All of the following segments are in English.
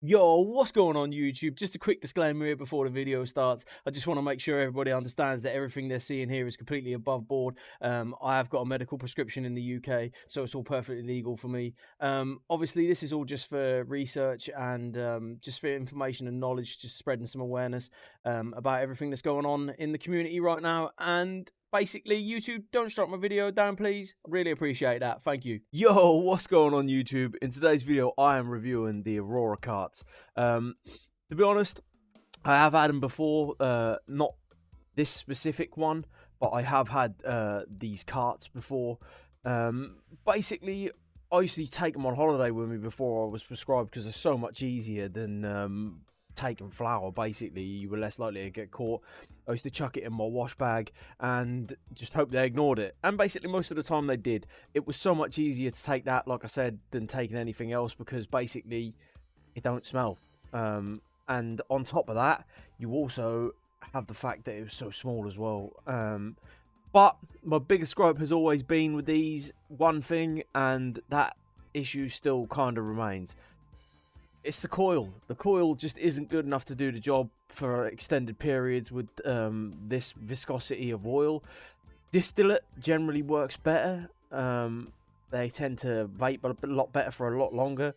Yo, what's going on YouTube? Just a quick disclaimer here before the video starts. I just want to make sure everybody understands that everything they're seeing here is completely above board. I have got a medical prescription in the UK, so it's all perfectly legal for me. Obviously, this is all just for research and just for information and knowledge, just spreading some awareness about everything that's going on in the community right now. And basically, YouTube, don't strike my video down, please. I really appreciate that. Thank you. Yo, what's going on, YouTube? In today's video, I am reviewing the Aurora carts. To be honest, I have had them before. Not this specific one, but I have had these carts before. Basically, I used to take them on holiday with me before I was prescribed because they're so much easier than taking flour. Basically, you were less likely to get caught. I used to chuck it in my wash bag and just hope they ignored it, and basically most of the time they did. It was so much easier to take that, like I said, than taking anything else, because basically it don't smell. And on top of that, you also have the fact that it was so small as well. But my biggest gripe has always been with these one thing, and that issue still kind of remains. It's the coil. The coil just isn't good enough to do the job for extended periods with this viscosity of oil. Distillate generally works better. They tend to vape a lot better for a lot longer,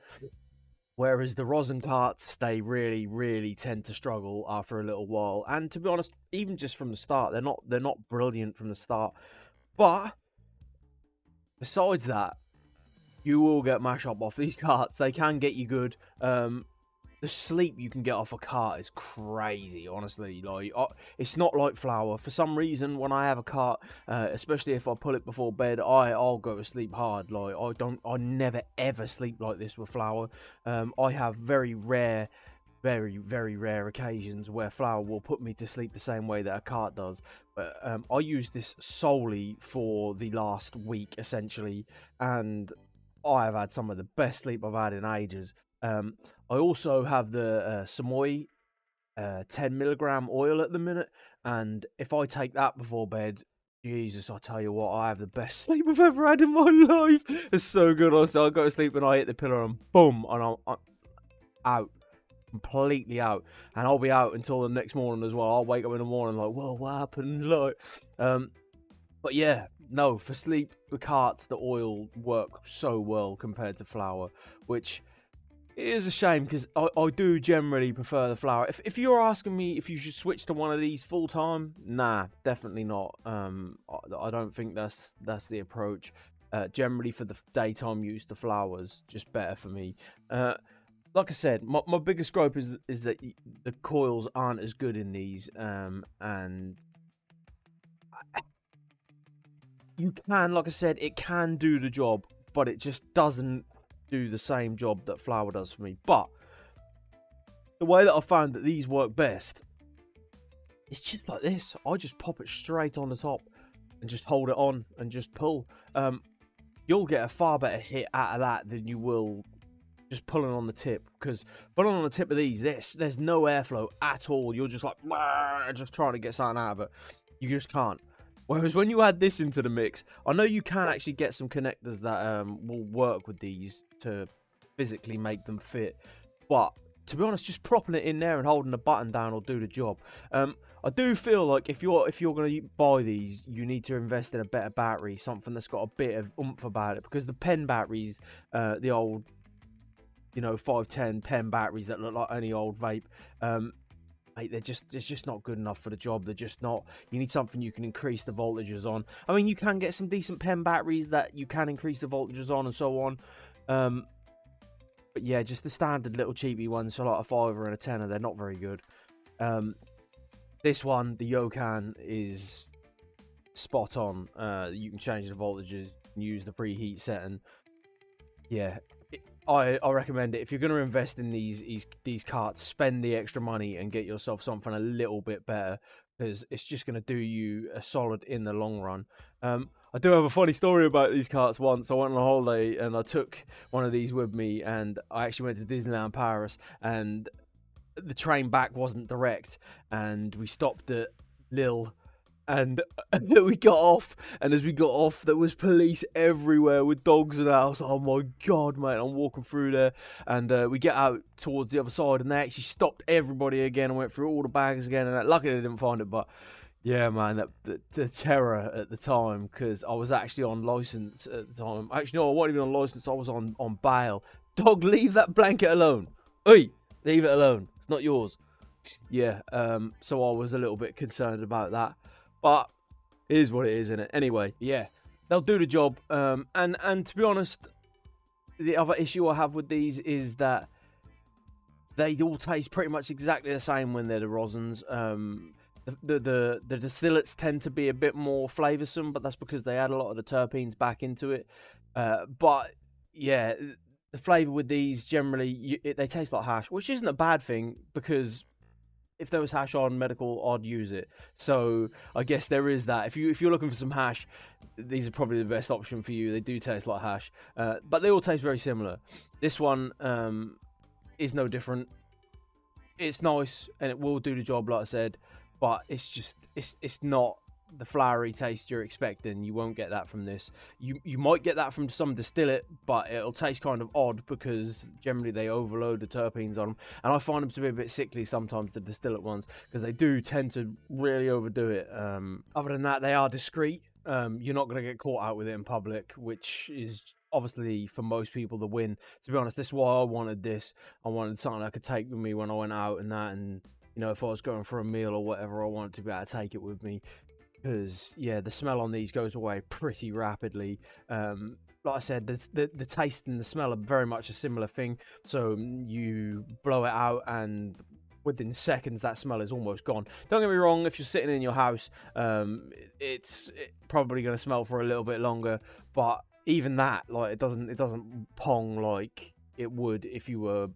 whereas the rosin carts, they really tend to struggle after a little while. And to be honest, even just from the start, they're not brilliant from the start. But besides that, you will get mash up off these carts. They can get you good. The sleep you can get off a cart is crazy, honestly. Like, it's not like flour. For some reason, when I have a cart, especially if I pull it before bed, I'll go to sleep hard. Like, I never ever sleep like this with flour. I have very rare occasions where flour will put me to sleep the same way that a cart does. But I use this solely for the last week, essentially, and I have had some of the best sleep I've had in ages. I also have the Samoy 10 mg oil at the minute, and if I take that before bed, Jesus, I tell you what, I have the best sleep I've ever had in my life. It's so good. Honestly, I go to sleep and I hit the pillow and boom, and I'm out, completely out, and I'll be out until the next morning as well. I'll wake up in the morning like, whoa, what happened? Like, but yeah, no, for sleep, the carts, the oil work so well compared to flour, which is a shame, because I do generally prefer the flour. If you're asking me if you should switch to one of these full time, nah, definitely not. I don't think that's the approach. Generally for the daytime use, the flour's just better for me. Like I said, my biggest gripe is that the coils aren't as good in these, and you can, like I said, it can do the job, but it just doesn't do the same job that flour does for me. But the way that I found that these work best, it's just like this. I just pop it straight on the top and just hold it on and just pull. You'll get a far better hit out of that than you will just pulling on the tip, because pulling on the tip of these, there's no airflow at all. You're just like just trying to get something out of it. You just can't. Whereas when you add this into the mix, I know you can actually get some connectors that will work with these to physically make them fit, but to be honest, just propping it in there and holding the button down will do the job. I do feel like if you're going to buy these, you need to invest in a better battery, something that's got a bit of oomph about it, because the pen batteries, the old, 510 pen batteries that look like any old vape, mate, they're just not good enough for the job. They're just not. You need something you can increase the voltages on. I mean, you can get some decent pen batteries that you can increase the voltages on and so on. But yeah, just the standard little cheapy ones, so like a $5 and a $10, they're not very good. This one, the Yokan, is spot on. You can change the voltages, use the preheat setting. Yeah, I recommend it. If you're going to invest in these carts, spend the extra money and get yourself something a little bit better, because it's just going to do you a solid in the long run. I do have a funny story about these carts. Once I went on a holiday and I took one of these with me, and I actually went to Disneyland Paris, and the train back wasn't direct, and we stopped at Lille, And we got off, and as we got off, there was police everywhere with dogs and that. I was like, oh my god, mate. I'm walking through there, and we get out towards the other side, and they actually stopped everybody again and went through all the bags again. And luckily they didn't find it, but yeah, man, the terror at the time, because I was actually on license at the time. Actually, no, I wasn't even on license. I was on bail. Dog, leave that blanket alone. Oi, leave it alone. It's not yours. Yeah, so I was a little bit concerned about that. But it is what it is, isn't it? Anyway, yeah, they'll do the job. And to be honest, the other issue I have with these is that they all taste pretty much exactly the same when they're the rosins. The distillates tend to be a bit more flavoursome, but that's because they add a lot of the terpenes back into it. But yeah, the flavour with these generally they taste like hash, which isn't a bad thing, because if there was hash on medical, I'd use it. So I guess there is that. If you're looking for some hash, these are probably the best option for you. They do taste like hash, but they all taste very similar. This one is no different. It's nice and it will do the job, like I said, but it's just it's not the flowery taste you're expecting. You won't get that from this. You might get that from some distillate, but it'll taste kind of odd because generally they overload the terpenes on them, and I find them to be a bit sickly sometimes, the distillate ones, because they do tend to really overdo it. Other than that, they are discreet. You're not going to get caught out with it in public, which is obviously for most people the win. To be honest, this is why I wanted this. I wanted something I could take with me when I went out and that, and you know, if I was going for a meal or whatever, I wanted to be able to take it with me. Because yeah, the smell on these goes away pretty rapidly. Like I said, the taste and the smell are very much a similar thing. So you blow it out, and within seconds that smell is almost gone. Don't get me wrong, if you're sitting in your house, it's probably going to smell for a little bit longer. But even that, like, it doesn't pong like it would if you were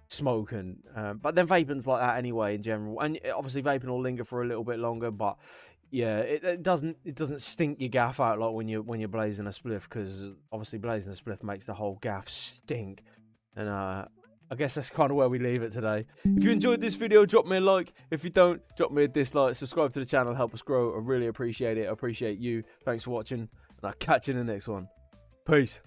smoking. But then vaping's like that anyway in general, and obviously vaping will linger for a little bit longer, but yeah, it doesn't stink your gaff out like when you're blazing a spliff, because obviously blazing a spliff makes the whole gaff stink. And I guess that's kind of where we leave it today. If you enjoyed this video, drop me a like. If you don't, drop me a dislike. Subscribe to the channel, help us grow. I really appreciate it. I appreciate you. Thanks for watching, and I'll catch you in the next one. Peace.